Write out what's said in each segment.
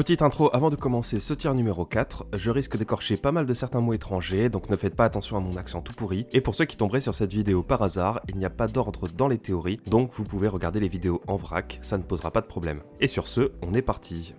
Petite intro avant de commencer ce tir numéro 4, je risque d'écorcher pas mal de certains mots étrangers, donc ne faites pas attention à mon accent tout pourri. Et pour ceux qui tomberaient sur cette vidéo par hasard, il n'y a pas d'ordre dans les théories, donc vous pouvez regarder les vidéos en vrac, ça ne posera pas de problème. Et sur ce, on est parti.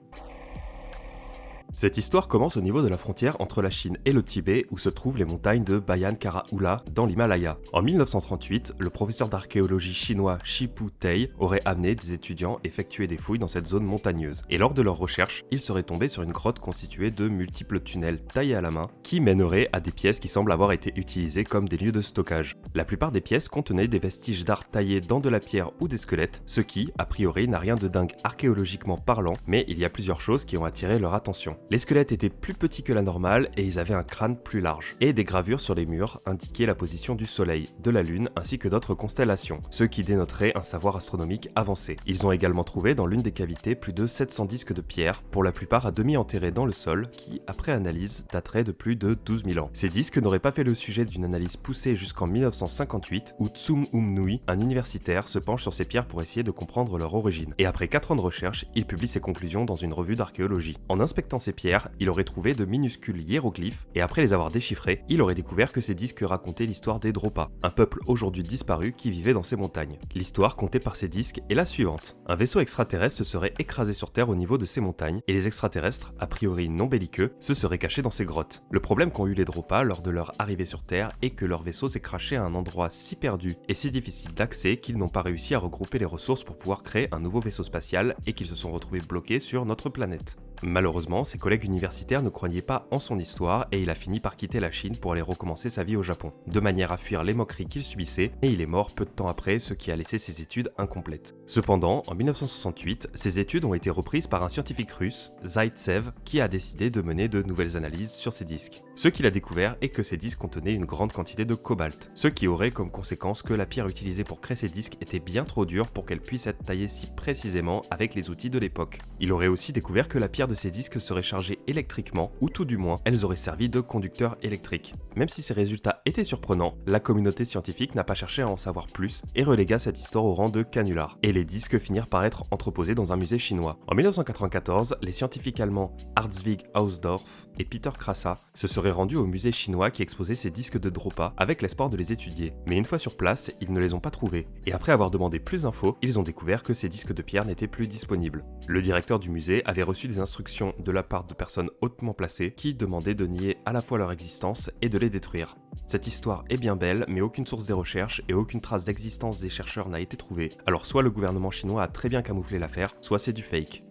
Cette histoire commence au niveau de la frontière entre la Chine et le Tibet où se trouvent les montagnes de Bayan Karaula dans l'Himalaya. En 1938, le professeur d'archéologie chinois Shipu Tei aurait amené des étudiants effectuer des fouilles dans cette zone montagneuse. Et lors de leurs recherches, ils seraient tombés sur une grotte constituée de multiples tunnels taillés à la main qui mèneraient à des pièces qui semblent avoir été utilisées comme des lieux de stockage. La plupart des pièces contenaient des vestiges d'art taillés dans de la pierre ou des squelettes, ce qui, a priori, n'a rien de dingue archéologiquement parlant, mais il y a plusieurs choses qui ont attiré leur attention. Les squelettes étaient plus petits que la normale et ils avaient un crâne plus large. Et des gravures sur les murs indiquaient la position du soleil, de la lune ainsi que d'autres constellations, ce qui dénoterait un savoir astronomique avancé. Ils ont également trouvé dans l'une des cavités plus de 700 disques de pierre, pour la plupart à demi enterrés dans le sol, qui, après analyse, dateraient de plus de 12 000 ans. Ces disques n'auraient pas fait le sujet d'une analyse poussée jusqu'en 1958, où Tsum Nui, un universitaire, se penche sur ces pierres pour essayer de comprendre leur origine. Et après 4 ans de recherche, il publie ses conclusions dans une revue d'archéologie. En inspectant ces pierres, il aurait trouvé de minuscules hiéroglyphes, et après les avoir déchiffrés, il aurait découvert que ces disques racontaient l'histoire des Dropa, un peuple aujourd'hui disparu qui vivait dans ces montagnes. L'histoire contée par ces disques est la suivante. Un vaisseau extraterrestre se serait écrasé sur Terre au niveau de ces montagnes, et les extraterrestres, a priori non belliqueux, se seraient cachés dans ces grottes. Le problème qu'ont eu les Dropa lors de leur arrivée sur Terre est que leur vaisseau s'est craché à un endroit si perdu et si difficile d'accès qu'ils n'ont pas réussi à regrouper les ressources pour pouvoir créer un nouveau vaisseau spatial et qu'ils se sont retrouvés bloqués sur notre planète. Malheureusement, ses collègues universitaires ne croyaient pas en son histoire et il a fini par quitter la Chine pour aller recommencer sa vie au Japon, de manière à fuir les moqueries qu'il subissait, et il est mort peu de temps après, ce qui a laissé ses études incomplètes. Cependant, en 1968, ses études ont été reprises par un scientifique russe, Zaitsev, qui a décidé de mener de nouvelles analyses sur ces disques. Ce qu'il a découvert est que ces disques contenaient une grande quantité de cobalt, ce qui aurait comme conséquence que la pierre utilisée pour créer ces disques était bien trop dure pour qu'elle puisse être taillée si précisément avec les outils de l'époque. Il aurait aussi découvert que la pierre de ces disques serait chargée électriquement, ou tout du moins, elles auraient servi de conducteur électrique. Même si ces résultats étaient surprenants, la communauté scientifique n'a pas cherché à en savoir plus et relégua cette histoire au rang de canular. Et les disques finirent par être entreposés dans un musée chinois. En 1994, les scientifiques allemands Hartwig Hausdorff et Peter Krasa se seraient rendus au musée chinois qui exposait ces disques de Dropa avec l'espoir de les étudier. Mais une fois sur place, ils ne les ont pas trouvés. Et après avoir demandé plus d'infos, ils ont découvert que ces disques de pierre n'étaient plus disponibles. Le directeur du musée avait reçu des instructions de la part de personnes hautement placées qui demandaient de nier à la fois leur existence et de les détruire. Cette histoire est bien belle, mais aucune source des recherches et aucune trace d'existence des chercheurs n'a été trouvée. Alors soit le gouvernement chinois a très bien camouflé l'affaire, soit c'est du fake.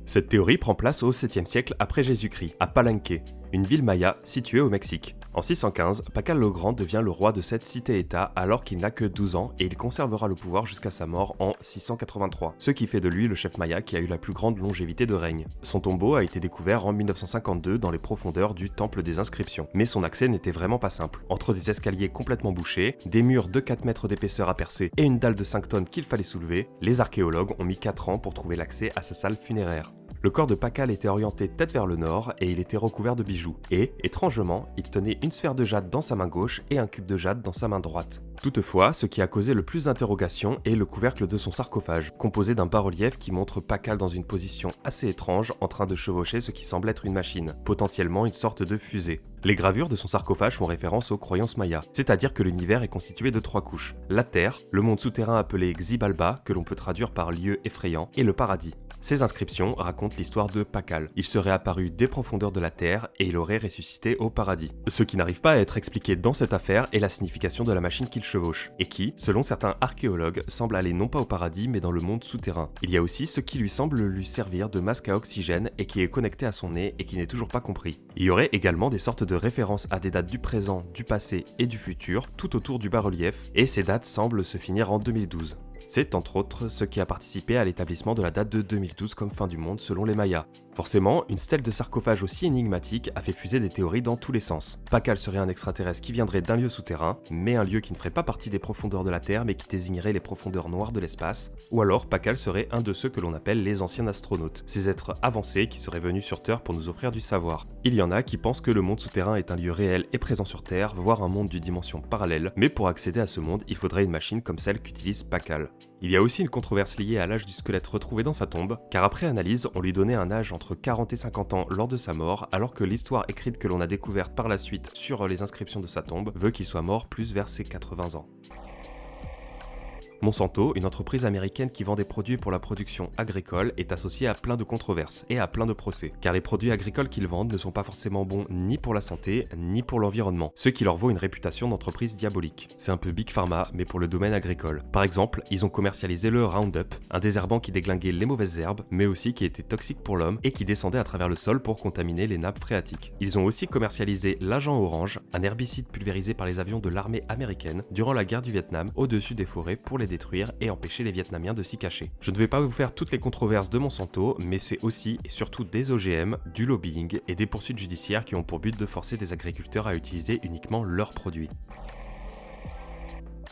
Cette théorie prend place au 7e siècle après Jésus-Christ, à Palenque, une ville maya située au Mexique. En 615, Pacal le Grand devient le roi de cette cité-état alors qu'il n'a que 12 ans et il conservera le pouvoir jusqu'à sa mort en 683, ce qui fait de lui le chef maya qui a eu la plus grande longévité de règne. Son tombeau a été découvert en 1952 dans les profondeurs du Temple des Inscriptions, mais son accès n'était vraiment pas simple. Entre des escaliers complètement bouchés, des murs de 4 mètres d'épaisseur à percer et une dalle de 5 tonnes qu'il fallait soulever, les archéologues ont mis 4 ans pour trouver l'accès à sa salle funéraire. Le corps de Pacal était orienté tête vers le nord et il était recouvert de bijoux. Et, étrangement, il tenait une sphère de jade dans sa main gauche et un cube de jade dans sa main droite. Toutefois, ce qui a causé le plus d'interrogations est le couvercle de son sarcophage, composé d'un bas-relief qui montre Pacal dans une position assez étrange en train de chevaucher ce qui semble être une machine, potentiellement une sorte de fusée. Les gravures de son sarcophage font référence aux croyances mayas, c'est-à-dire que l'univers est constitué de 3 couches. La Terre, le monde souterrain appelé Xibalba, que l'on peut traduire par lieu effrayant, et le paradis. Ces inscriptions racontent l'histoire de Pacal. Il serait apparu des profondeurs de la Terre et il aurait ressuscité au paradis. Ce qui n'arrive pas à être expliqué dans cette affaire est la signification de la machine qu'il chevauche, et qui, selon certains archéologues, semble aller non pas au paradis mais dans le monde souterrain. Il y a aussi ce qui lui semble lui servir de masque à oxygène et qui est connecté à son nez et qui n'est toujours pas compris. Il y aurait également des sortes de références à des dates du présent, du passé et du futur tout autour du bas-relief, et ces dates semblent se finir en 2012. C'est entre autres ce qui a participé à l'établissement de la date de 2012 comme fin du monde selon les Mayas. Forcément, une stèle de sarcophage aussi énigmatique a fait fuser des théories dans tous les sens. Pacal serait un extraterrestre qui viendrait d'un lieu souterrain, mais un lieu qui ne ferait pas partie des profondeurs de la Terre mais qui désignerait les profondeurs noires de l'espace, ou alors Pacal serait un de ceux que l'on appelle les anciens astronautes, ces êtres avancés qui seraient venus sur Terre pour nous offrir du savoir. Il y en a qui pensent que le monde souterrain est un lieu réel et présent sur Terre, voire un monde d'une dimension parallèle, mais pour accéder à ce monde, il faudrait une machine comme celle qu'utilise Pacal. Il y a aussi une controverse liée à l'âge du squelette retrouvé dans sa tombe, car après analyse, on lui donnait un âge entre 40 et 50 ans lors de sa mort, alors que l'histoire écrite que l'on a découverte par la suite sur les inscriptions de sa tombe veut qu'il soit mort plus vers ses 80 ans. Monsanto, une entreprise américaine qui vend des produits pour la production agricole, est associée à plein de controverses et à plein de procès, car les produits agricoles qu'ils vendent ne sont pas forcément bons ni pour la santé, ni pour l'environnement, ce qui leur vaut une réputation d'entreprise diabolique. C'est un peu Big Pharma, mais pour le domaine agricole. Par exemple, ils ont commercialisé le Roundup, un désherbant qui déglinguait les mauvaises herbes, mais aussi qui était toxique pour l'homme et qui descendait à travers le sol pour contaminer les nappes phréatiques. Ils ont aussi commercialisé l'agent orange, un herbicide pulvérisé par les avions de l'armée américaine durant la guerre du Vietnam au-dessus des forêts pour les détruire et empêcher les Vietnamiens de s'y cacher. Je ne vais pas vous faire toutes les controverses de Monsanto, mais c'est aussi et surtout des OGM, du lobbying et des poursuites judiciaires qui ont pour but de forcer des agriculteurs à utiliser uniquement leurs produits.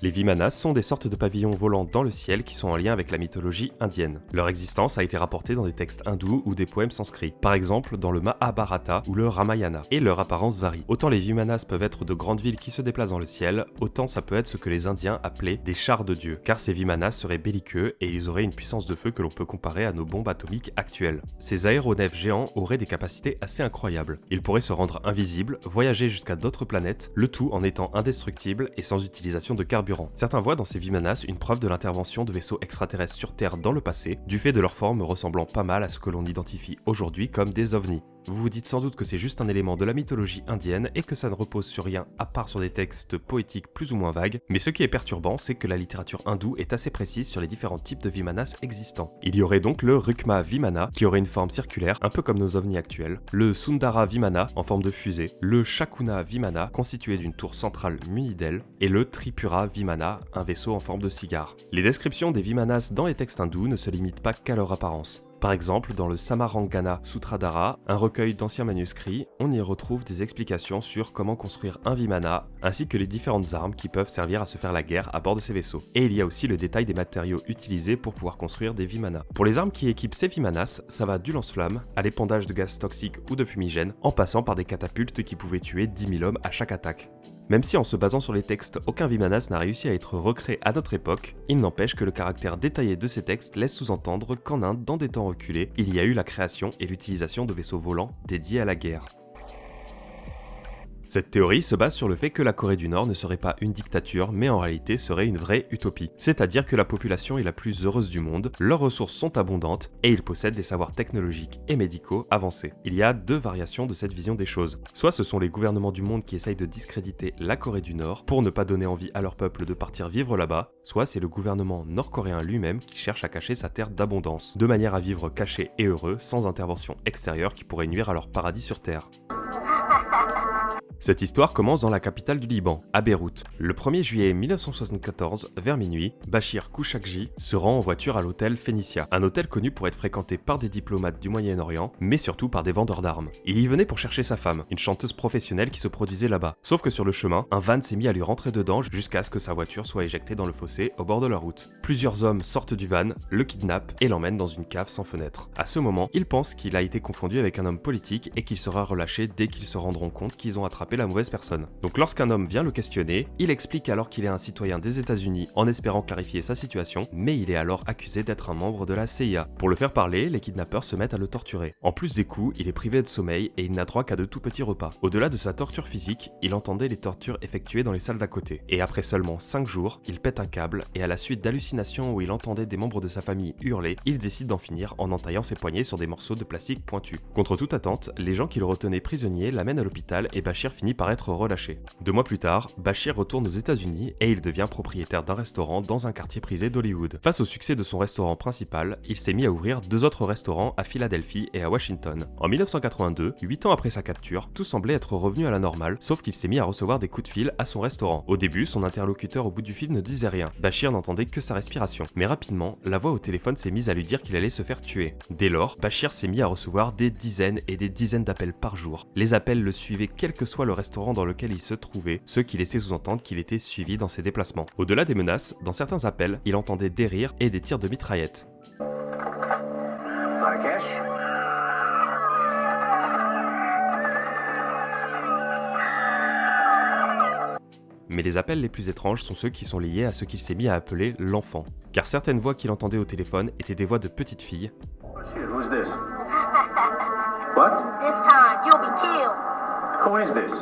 Les Vimanas sont des sortes de pavillons volants dans le ciel qui sont en lien avec la mythologie indienne. Leur existence a été rapportée dans des textes hindous ou des poèmes sanscrits, par exemple dans le Mahabharata ou le Ramayana, et leur apparence varie. Autant les Vimanas peuvent être de grandes villes qui se déplacent dans le ciel, autant ça peut être ce que les Indiens appelaient des chars de Dieu, car ces Vimanas seraient belliqueux et ils auraient une puissance de feu que l'on peut comparer à nos bombes atomiques actuelles. Ces aéronefs géants auraient des capacités assez incroyables. Ils pourraient se rendre invisibles, voyager jusqu'à d'autres planètes, le tout en étant indestructibles et sans utilisation de carburant. Certains voient dans ces Vimanas une preuve de l'intervention de vaisseaux extraterrestres sur Terre dans le passé, du fait de leur forme ressemblant pas mal à ce que l'on identifie aujourd'hui comme des ovnis. Vous vous dites sans doute que c'est juste un élément de la mythologie indienne et que ça ne repose sur rien à part sur des textes poétiques plus ou moins vagues, mais ce qui est perturbant, c'est que la littérature hindoue est assez précise sur les différents types de Vimanas existants. Il y aurait donc le Rukma Vimana, qui aurait une forme circulaire, un peu comme nos ovnis actuels, le Sundara Vimana, en forme de fusée, le Shakuna Vimana, constitué d'une tour centrale munie d'ailes, et le Tripura Vimana, un vaisseau en forme de cigare. Les descriptions des Vimanas dans les textes hindous ne se limitent pas qu'à leur apparence. Par exemple, dans le Samarangana Sutradhara, un recueil d'anciens manuscrits, on y retrouve des explications sur comment construire un Vimana, ainsi que les différentes armes qui peuvent servir à se faire la guerre à bord de ces vaisseaux. Et il y a aussi le détail des matériaux utilisés pour pouvoir construire des Vimanas. Pour les armes qui équipent ces Vimanas, ça va du lance-flamme à l'épandage de gaz toxiques ou de fumigènes, en passant par des catapultes qui pouvaient tuer 10 000 hommes à chaque attaque. Même si en se basant sur les textes, aucun Vimanas n'a réussi à être recréé à notre époque, il n'empêche que le caractère détaillé de ces textes laisse sous-entendre qu'en Inde, dans des temps reculés, il y a eu la création et l'utilisation de vaisseaux volants dédiés à la guerre. Cette théorie se base sur le fait que la Corée du Nord ne serait pas une dictature, mais en réalité serait une vraie utopie. C'est-à-dire que la population est la plus heureuse du monde, leurs ressources sont abondantes, et ils possèdent des savoirs technologiques et médicaux avancés. Il y a deux variations de cette vision des choses. Soit ce sont les gouvernements du monde qui essayent de discréditer la Corée du Nord pour ne pas donner envie à leur peuple de partir vivre là-bas, soit c'est le gouvernement nord-coréen lui-même qui cherche à cacher sa terre d'abondance, de manière à vivre caché et heureux sans intervention extérieure qui pourrait nuire à leur paradis sur Terre. Cette histoire commence dans la capitale du Liban, à Beyrouth. Le 1er juillet 1974, vers minuit, Bachir Khouchakji se rend en voiture à l'hôtel Phénicia, un hôtel connu pour être fréquenté par des diplomates du Moyen-Orient, mais surtout par des vendeurs d'armes. Il y venait pour chercher sa femme, une chanteuse professionnelle qui se produisait là-bas. Sauf que sur le chemin, un van s'est mis à lui rentrer dedans jusqu'à ce que sa voiture soit éjectée dans le fossé au bord de la route. Plusieurs hommes sortent du van, le kidnappent et l'emmènent dans une cave sans fenêtre. À ce moment, il pense qu'il a été confondu avec un homme politique et qu'il sera relâché dès qu'ils se rendront compte qu'ils ont attrapé la mauvaise personne. Donc lorsqu'un homme vient le questionner, il explique alors qu'il est un citoyen des États-Unis en espérant clarifier sa situation, mais il est alors accusé d'être un membre de la CIA. Pour le faire parler, les kidnappeurs se mettent à le torturer. En plus des coups, il est privé de sommeil et il n'a droit qu'à de tout petits repas. Au-delà de sa torture physique, il entendait les tortures effectuées dans les salles d'à côté. Et après seulement 5 jours, il pète un câble et à la suite d'hallucinations où il entendait des membres de sa famille hurler, il décide d'en finir en entaillant ses poignets sur des morceaux de plastique pointus. Contre toute attente, les gens qui le retenaient prisonnier l'amènent à l'hôpital et Bachir finit par être relâché. 2 mois plus tard, Bachir retourne aux États-Unis et il devient propriétaire d'un restaurant dans un quartier prisé d'Hollywood. Face au succès de son restaurant principal, il s'est mis à ouvrir 2 autres restaurants à Philadelphie et à Washington. En 1982, 8 ans après sa capture, tout semblait être revenu à la normale, sauf qu'il s'est mis à recevoir des coups de fil à son restaurant. Au début, son interlocuteur au bout du fil ne disait rien. Bachir n'entendait que sa respiration. Mais rapidement, la voix au téléphone s'est mise à lui dire qu'il allait se faire tuer. Dès lors, Bachir s'est mis à recevoir des dizaines et des dizaines d'appels par jour. Les appels le suivaient quel que soit le restaurant dans lequel il se trouvait, ce qui laissait sous-entendre qu'il était suivi dans ses déplacements. Au-delà des menaces, dans certains appels, il entendait des rires et des tirs de mitraillettes. Mais les appels les plus étranges sont ceux qui sont liés à ce qu'il s'est mis à appeler l'enfant. car certaines voix qu'il entendait au téléphone étaient des voix de petites filles. Shit, who's this? What? This time, you'll be killed. Who is this?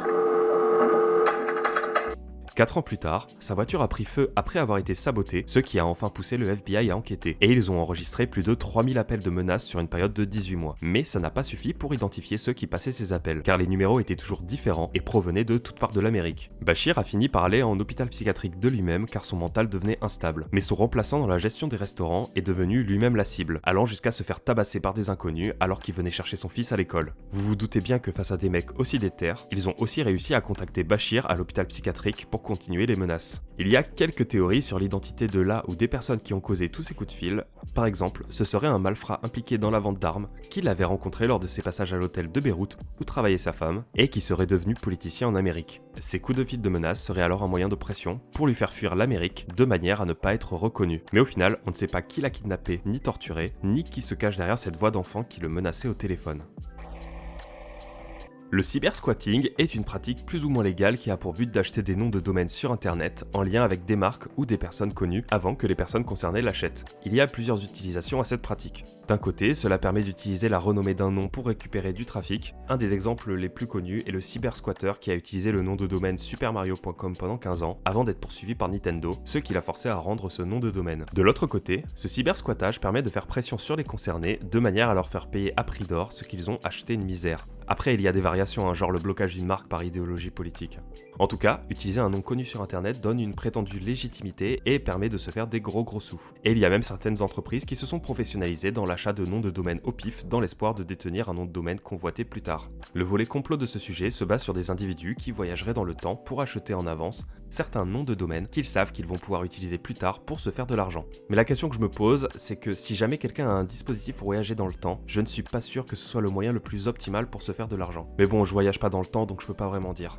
4 ans plus tard, sa voiture a pris feu après avoir été sabotée, ce qui a enfin poussé le FBI à enquêter, et ils ont enregistré plus de 3000 appels de menaces sur une période de 18 mois. Mais ça n'a pas suffi pour identifier ceux qui passaient ces appels, car les numéros étaient toujours différents et provenaient de toutes parts de l'Amérique. Bashir a fini par aller en hôpital psychiatrique de lui-même car son mental devenait instable, mais son remplaçant dans la gestion des restaurants est devenu lui-même la cible, allant jusqu'à se faire tabasser par des inconnus alors qu'il venait chercher son fils à l'école. Vous vous doutez bien que face à des mecs aussi déter, ils ont aussi réussi à contacter Bashir à l'hôpital psychiatrique pour continuer les menaces. Il y a quelques théories sur l'identité de la ou des personnes qui ont causé tous ces coups de fil. Par exemple, ce serait un malfrat impliqué dans la vente d'armes, qu'il avait rencontré lors de ses passages à l'hôtel de Beyrouth où travaillait sa femme, et qui serait devenu politicien en Amérique. Ces coups de fil de menace seraient alors un moyen de pression pour lui faire fuir l'Amérique de manière à ne pas être reconnu. Mais au final, on ne sait pas qui l'a kidnappé ni torturé, ni qui se cache derrière cette voix d'enfant qui le menaçait au téléphone. Le cybersquatting est une pratique plus ou moins légale qui a pour but d'acheter des noms de domaine sur internet en lien avec des marques ou des personnes connues avant que les personnes concernées l'achètent. Il y a plusieurs utilisations à cette pratique. D'un côté, cela permet d'utiliser la renommée d'un nom pour récupérer du trafic. Un des exemples les plus connus est le cybersquatter qui a utilisé le nom de domaine supermario.com pendant 15 ans avant d'être poursuivi par Nintendo, ce qui l'a forcé à rendre ce nom de domaine. De l'autre côté, ce cybersquattage permet de faire pression sur les concernés de manière à leur faire payer à prix d'or ce qu'ils ont acheté une misère. Après, il y a des variations, genre le blocage d'une marque par idéologie politique. En tout cas, utiliser un nom connu sur internet donne une prétendue légitimité et permet de se faire des gros sous. Et il y a même certaines entreprises qui se sont professionnalisées dans l'achat de noms de domaine au pif dans l'espoir de détenir un nom de domaine convoité plus tard. Le volet complot de ce sujet se base sur des individus qui voyageraient dans le temps pour acheter en avance certains noms de domaine qu'ils savent qu'ils vont pouvoir utiliser plus tard pour se faire de l'argent. Mais la question que je me pose, c'est que si jamais quelqu'un a un dispositif pour voyager dans le temps, je ne suis pas sûr que ce soit le moyen le plus optimal pour se faire de l'argent. Mais bon, je voyage pas dans le temps donc je peux pas vraiment dire.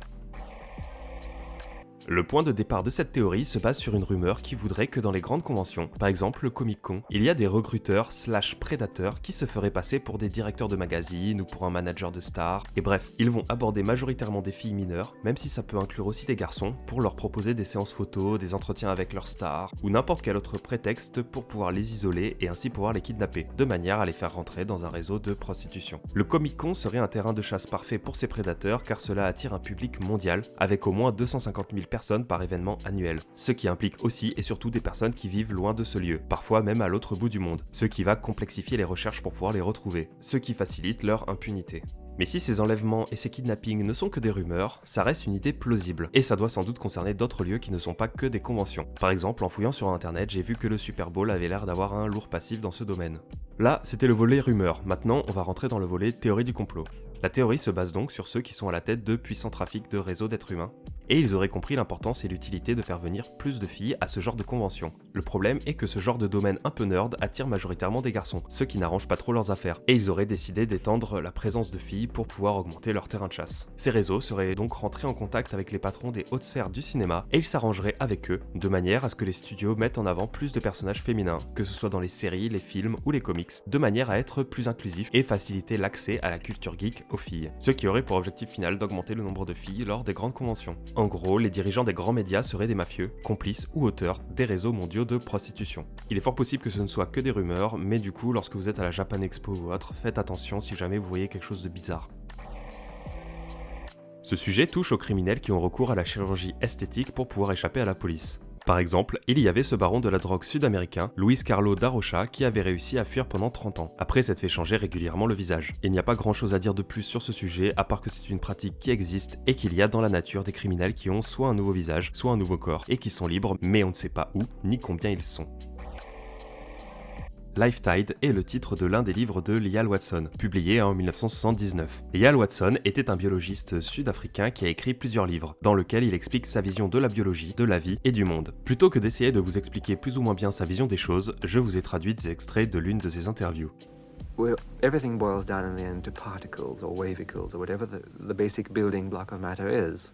Le point de départ de cette théorie se base sur une rumeur qui voudrait que dans les grandes conventions, par exemple le Comic-Con, il y a des recruteurs / prédateurs qui se feraient passer pour des directeurs de magazines ou pour un manager de stars, et bref, ils vont aborder majoritairement des filles mineures, même si ça peut inclure aussi des garçons, pour leur proposer des séances photos, des entretiens avec leurs stars, ou n'importe quel autre prétexte pour pouvoir les isoler et ainsi pouvoir les kidnapper, de manière à les faire rentrer dans un réseau de prostitution. Le Comic-Con serait un terrain de chasse parfait pour ces prédateurs car cela attire un public mondial, avec au moins 250 000 personnes par événement annuel, ce qui implique aussi et surtout des personnes qui vivent loin de ce lieu, parfois même à l'autre bout du monde, ce qui va complexifier les recherches pour pouvoir les retrouver, ce qui facilite leur impunité. Mais si ces enlèvements et ces kidnappings ne sont que des rumeurs, ça reste une idée plausible, et ça doit sans doute concerner d'autres lieux qui ne sont pas que des conventions. Par exemple, en fouillant sur internet, j'ai vu que le Super Bowl avait l'air d'avoir un lourd passif dans ce domaine. Là, c'était le volet rumeurs, maintenant on va rentrer dans le volet théorie du complot. La théorie se base donc sur ceux qui sont à la tête de puissants trafics de réseaux d'êtres humains, et ils auraient compris l'importance et l'utilité de faire venir plus de filles à ce genre de convention. Le problème est que ce genre de domaine un peu nerd attire majoritairement des garçons, ce qui n'arrange pas trop leurs affaires, et ils auraient décidé d'étendre la présence de filles pour pouvoir augmenter leur terrain de chasse. Ces réseaux seraient donc rentrés en contact avec les patrons des hautes sphères du cinéma, et ils s'arrangeraient avec eux, de manière à ce que les studios mettent en avant plus de personnages féminins, que ce soit dans les séries, les films ou les comics, de manière à être plus inclusif et faciliter l'accès à la culture geek aux filles, ce qui aurait pour objectif final d'augmenter le nombre de filles lors des grandes conventions. En gros, les dirigeants des grands médias seraient des mafieux, complices ou auteurs des réseaux mondiaux de prostitution. Il est fort possible que ce ne soit que des rumeurs, mais du coup, lorsque vous êtes à la Japan Expo ou autre, faites attention si jamais vous voyez quelque chose de bizarre. Ce sujet touche aux criminels qui ont recours à la chirurgie esthétique pour pouvoir échapper à la police. Par exemple, il y avait ce baron de la drogue sud-américain, Luis Carlos da Rocha, qui avait réussi à fuir pendant 30 ans, après s'être fait changer régulièrement le visage. Il n'y a pas grand chose à dire de plus sur ce sujet, à part que c'est une pratique qui existe et qu'il y a dans la nature des criminels qui ont soit un nouveau visage, soit un nouveau corps, et qui sont libres, mais on ne sait pas où, ni combien ils sont. Lifetide est le titre de l'un des livres de Lyall Watson, publié en 1979. Lyall Watson était un biologiste sud-africain qui a écrit plusieurs livres, dans lesquels il explique sa vision de la biologie, de la vie et du monde. Plutôt que d'essayer de vous expliquer plus ou moins bien sa vision des choses, je vous ai traduit des extraits de l'une de ses interviews. Well, everything boils down in the end to particles or wavicles or whatever the basic building block of matter is.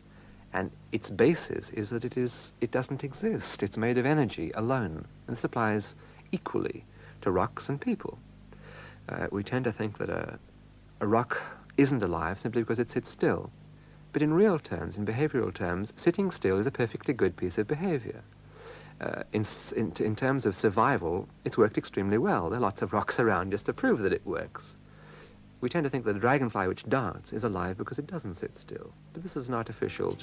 And its basis is that it doesn't exist. It's made of energy alone. And this applies equally to rocks and people. We tend to think that a rock isn't alive simply because it sits still. But in real terms, in behavioral terms, sitting still is a perfectly good piece of behavior. In terms of survival, it's worked extremely well. There are lots of rocks around just to prove that it works. We tend to think that a dragonfly which darts is alive because it doesn't sit still. But this is an artificial...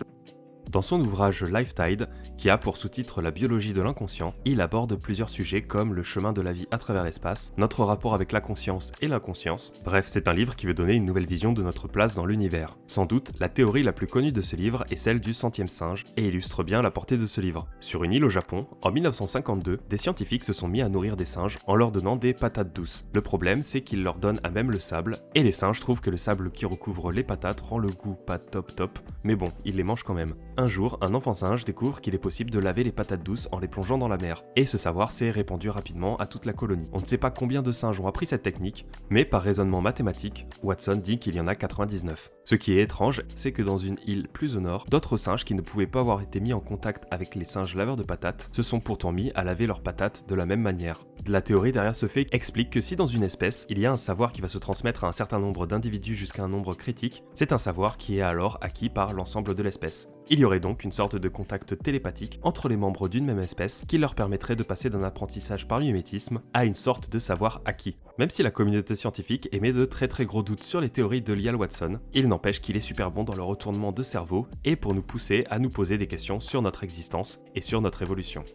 Dans son ouvrage Lifetide, qui a pour sous-titre La biologie de l'inconscient, il aborde plusieurs sujets comme le chemin de la vie à travers l'espace, notre rapport avec la conscience et l'inconscience. Bref, c'est un livre qui veut donner une nouvelle vision de notre place dans l'univers. Sans doute, la théorie la plus connue de ce livre est celle du 100e singe et illustre bien la portée de ce livre. Sur une île au Japon, en 1952, des scientifiques se sont mis à nourrir des singes en leur donnant des patates douces. Le problème, c'est qu'ils leur donnent à même le sable, et les singes trouvent que le sable qui recouvre les patates rend le goût pas top, mais bon, ils les mangent quand même. Un jour, un enfant singe découvre qu'il est possible de laver les patates douces en les plongeant dans la mer, et ce savoir s'est répandu rapidement à toute la colonie. On ne sait pas combien de singes ont appris cette technique, mais par raisonnement mathématique, Watson dit qu'il y en a 99. Ce qui est étrange, c'est que dans une île plus au nord, d'autres singes qui ne pouvaient pas avoir été mis en contact avec les singes laveurs de patates se sont pourtant mis à laver leurs patates de la même manière. La théorie derrière ce fait explique que si dans une espèce, il y a un savoir qui va se transmettre à un certain nombre d'individus jusqu'à un nombre critique, c'est un savoir qui est alors acquis par l'ensemble de l'espèce. Il y aurait donc une sorte de contact télépathique entre les membres d'une même espèce qui leur permettrait de passer d'un apprentissage par mimétisme à une sorte de savoir acquis. Même si la communauté scientifique émet de très gros doutes sur les théories de Lyell Watson, il n'empêche qu'il est super bon dans le retournement de cerveau et pour nous pousser à nous poser des questions sur notre existence et sur notre évolution.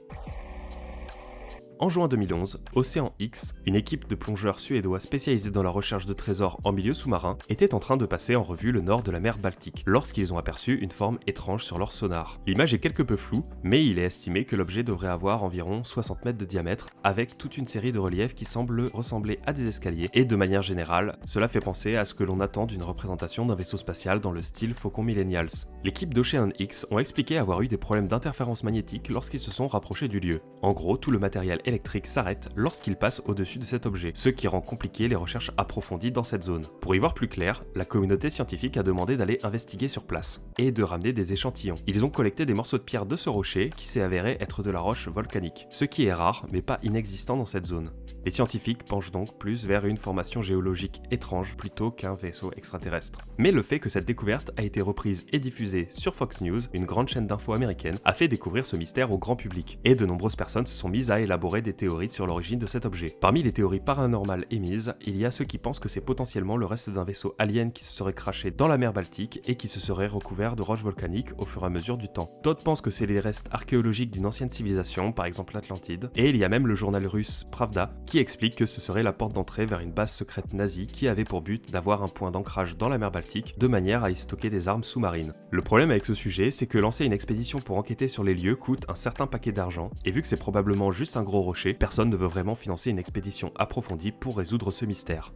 En juin 2011, Océan X, une équipe de plongeurs suédois spécialisés dans la recherche de trésors en milieu sous-marin, était en train de passer en revue le nord de la mer Baltique, lorsqu'ils ont aperçu une forme étrange sur leur sonar. L'image est quelque peu floue, mais il est estimé que l'objet devrait avoir environ 60 mètres de diamètre, avec toute une série de reliefs qui semblent ressembler à des escaliers, et de manière générale, cela fait penser à ce que l'on attend d'une représentation d'un vaisseau spatial dans le style Faucon Millennials. L'équipe d'Ocean X ont expliqué avoir eu des problèmes d'interférence magnétique lorsqu'ils se sont rapprochés du lieu. En gros, tout le matériel électrique s'arrête lorsqu'il passe au-dessus de cet objet, ce qui rend compliqué les recherches approfondies dans cette zone. Pour y voir plus clair, la communauté scientifique a demandé d'aller investiguer sur place, et de ramener des échantillons. Ils ont collecté des morceaux de pierre de ce rocher qui s'est avéré être de la roche volcanique, ce qui est rare mais pas inexistant dans cette zone. Les scientifiques penchent donc plus vers une formation géologique étrange plutôt qu'un vaisseau extraterrestre. Mais le fait que cette découverte a été reprise et diffusée sur Fox News, une grande chaîne d'infos américaine, a fait découvrir ce mystère au grand public, et de nombreuses personnes se sont mises à élaborer des théories sur l'origine de cet objet. Parmi les théories paranormales émises, il y a ceux qui pensent que c'est potentiellement le reste d'un vaisseau alien qui se serait crashé dans la mer Baltique et qui se serait recouvert de roches volcaniques au fur et à mesure du temps. D'autres pensent que c'est les restes archéologiques d'une ancienne civilisation, par exemple l'Atlantide, et il y a même le journal russe Pravda qui explique que ce serait la porte d'entrée vers une base secrète nazie qui avait pour but d'avoir un point d'ancrage dans la mer Baltique de manière à y stocker des armes sous-marines. Le problème avec ce sujet, c'est que lancer une expédition pour enquêter sur les lieux coûte un certain paquet d'argent, et vu que c'est probablement juste un gros rocher, personne ne veut vraiment financer une expédition approfondie pour résoudre ce mystère.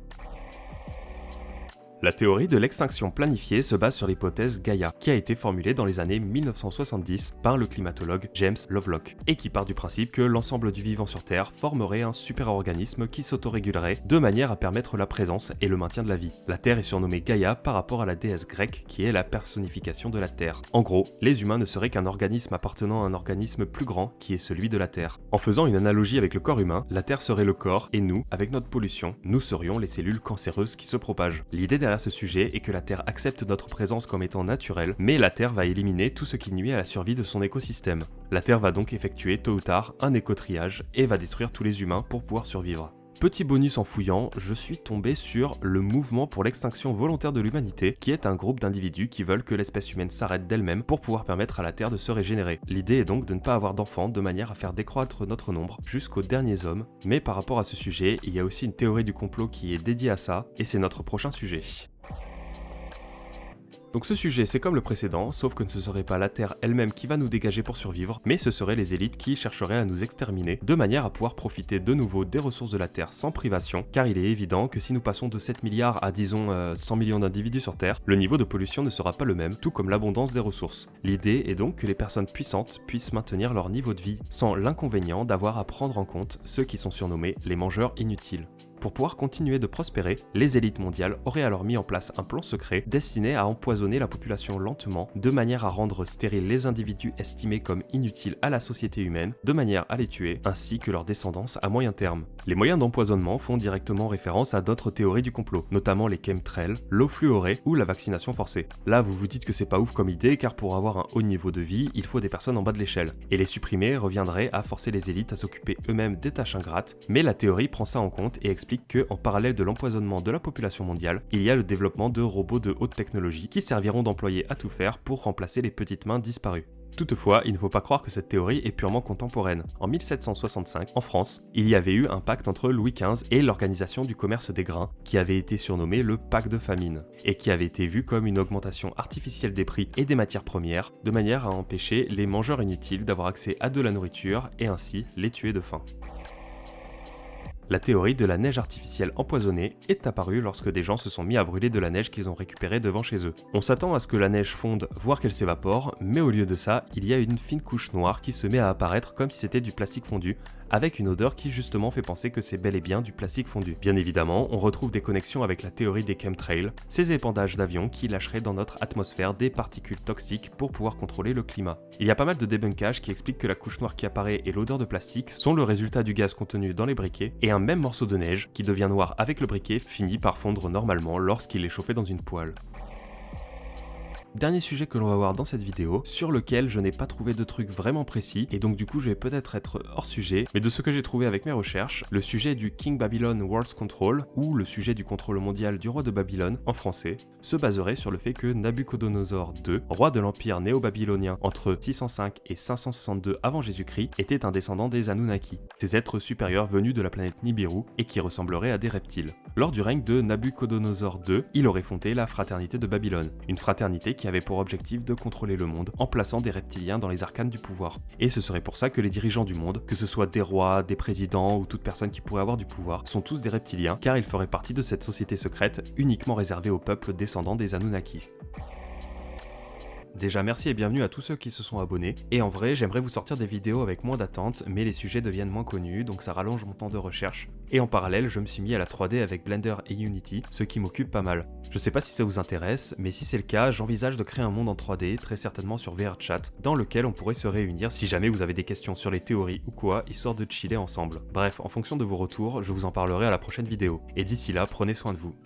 La théorie de l'extinction planifiée se base sur l'hypothèse Gaia, qui a été formulée dans les années 1970 par le climatologue James Lovelock, et qui part du principe que l'ensemble du vivant sur Terre formerait un super-organisme qui s'autorégulerait de manière à permettre la présence et le maintien de la vie. La Terre est surnommée Gaia par rapport à la déesse grecque qui est la personnification de la Terre. En gros, les humains ne seraient qu'un organisme appartenant à un organisme plus grand qui est celui de la Terre. En faisant une analogie avec le corps humain, la Terre serait le corps et nous, avec notre pollution, nous serions les cellules cancéreuses qui se propagent. L'idée derrière ce sujet est que la Terre accepte notre présence comme étant naturelle, mais la Terre va éliminer tout ce qui nuit à la survie de son écosystème. La Terre va donc effectuer tôt ou tard un éco-triage et va détruire tous les humains pour pouvoir survivre. Petit bonus en fouillant, je suis tombé sur le mouvement pour l'extinction volontaire de l'humanité, qui est un groupe d'individus qui veulent que l'espèce humaine s'arrête d'elle-même pour pouvoir permettre à la Terre de se régénérer. L'idée est donc de ne pas avoir d'enfants de manière à faire décroître notre nombre jusqu'aux derniers hommes, mais par rapport à ce sujet, il y a aussi une théorie du complot qui est dédiée à ça, et c'est notre prochain sujet. Donc ce sujet c'est comme le précédent, sauf que ce serait pas la Terre elle-même qui va nous dégager pour survivre, mais ce seraient les élites qui chercheraient à nous exterminer, de manière à pouvoir profiter de nouveau des ressources de la Terre sans privation, car il est évident que si nous passons de 7 milliards à disons 100 millions d'individus sur Terre, le niveau de pollution ne sera pas le même, tout comme l'abondance des ressources. L'idée est donc que les personnes puissantes puissent maintenir leur niveau de vie, sans l'inconvénient d'avoir à prendre en compte ceux qui sont surnommés les mangeurs inutiles. Pour pouvoir continuer de prospérer, les élites mondiales auraient alors mis en place un plan secret destiné à empoisonner la population lentement, de manière à rendre stériles les individus estimés comme inutiles à la société humaine, de manière à les tuer, ainsi que leur descendance à moyen terme. Les moyens d'empoisonnement font directement référence à d'autres théories du complot, notamment les chemtrails, l'eau fluorée ou la vaccination forcée. Là, vous vous dites que c'est pas ouf comme idée, car pour avoir un haut niveau de vie, il faut des personnes en bas de l'échelle. Et les supprimer reviendrait à forcer les élites à s'occuper eux-mêmes des tâches ingrates, mais la théorie prend ça en compte et explique que, en parallèle de l'empoisonnement de la population mondiale, il y a le développement de robots de haute technologie qui serviront d'employés à tout faire pour remplacer les petites mains disparues. Toutefois, il ne faut pas croire que cette théorie est purement contemporaine. En 1765, en France, il y avait eu un pacte entre Louis XV et l'Organisation du commerce des grains, qui avait été surnommé le pacte de famine, et qui avait été vu comme une augmentation artificielle des prix et des matières premières, de manière à empêcher les mangeurs inutiles d'avoir accès à de la nourriture et ainsi les tuer de faim. La théorie de la neige artificielle empoisonnée est apparue lorsque des gens se sont mis à brûler de la neige qu'ils ont récupérée devant chez eux. On s'attend à ce que la neige fonde, voire qu'elle s'évapore, mais au lieu de ça, il y a une fine couche noire qui se met à apparaître comme si c'était du plastique fondu, avec une odeur qui justement fait penser que c'est bel et bien du plastique fondu. Bien évidemment, on retrouve des connexions avec la théorie des chemtrails, ces épandages d'avions qui lâcheraient dans notre atmosphère des particules toxiques pour pouvoir contrôler le climat. Il y a pas mal de débunkages qui expliquent que la couche noire qui apparaît et l'odeur de plastique sont le résultat du gaz contenu dans les briquets, et un même morceau de neige qui devient noir avec le briquet finit par fondre normalement lorsqu'il est chauffé dans une poêle. Dernier sujet que l'on va voir dans cette vidéo, sur lequel je n'ai pas trouvé de trucs vraiment précis, et donc du coup je vais peut-être être hors sujet, mais de ce que j'ai trouvé avec mes recherches, le sujet du King Babylon World's Control, ou le sujet du contrôle mondial du roi de Babylone, en français, se baserait sur le fait que Nabuchodonosor II, roi de l'empire néo-babylonien entre 605 et 562 avant Jésus-Christ, était un descendant des Anunnaki, ces êtres supérieurs venus de la planète Nibiru et qui ressembleraient à des reptiles. Lors du règne de Nabuchodonosor II, il aurait fondé la fraternité de Babylone, une fraternité qui avait pour objectif de contrôler le monde en plaçant des reptiliens dans les arcanes du pouvoir. Et ce serait pour ça que les dirigeants du monde, que ce soit des rois, des présidents ou toute personne qui pourrait avoir du pouvoir, sont tous des reptiliens car ils feraient partie de cette société secrète uniquement réservée au peuple descendant des Anunnaki. Déjà merci et bienvenue à tous ceux qui se sont abonnés, et en vrai j'aimerais vous sortir des vidéos avec moins d'attente, mais les sujets deviennent moins connus, donc ça rallonge mon temps de recherche. Et en parallèle je me suis mis à la 3D avec Blender et Unity, ce qui m'occupe pas mal. Je sais pas si ça vous intéresse, mais si c'est le cas, j'envisage de créer un monde en 3D, très certainement sur VRChat, dans lequel on pourrait se réunir si jamais vous avez des questions sur les théories ou quoi, histoire de chiller ensemble. Bref, en fonction de vos retours, je vous en parlerai à la prochaine vidéo, et d'ici là, prenez soin de vous.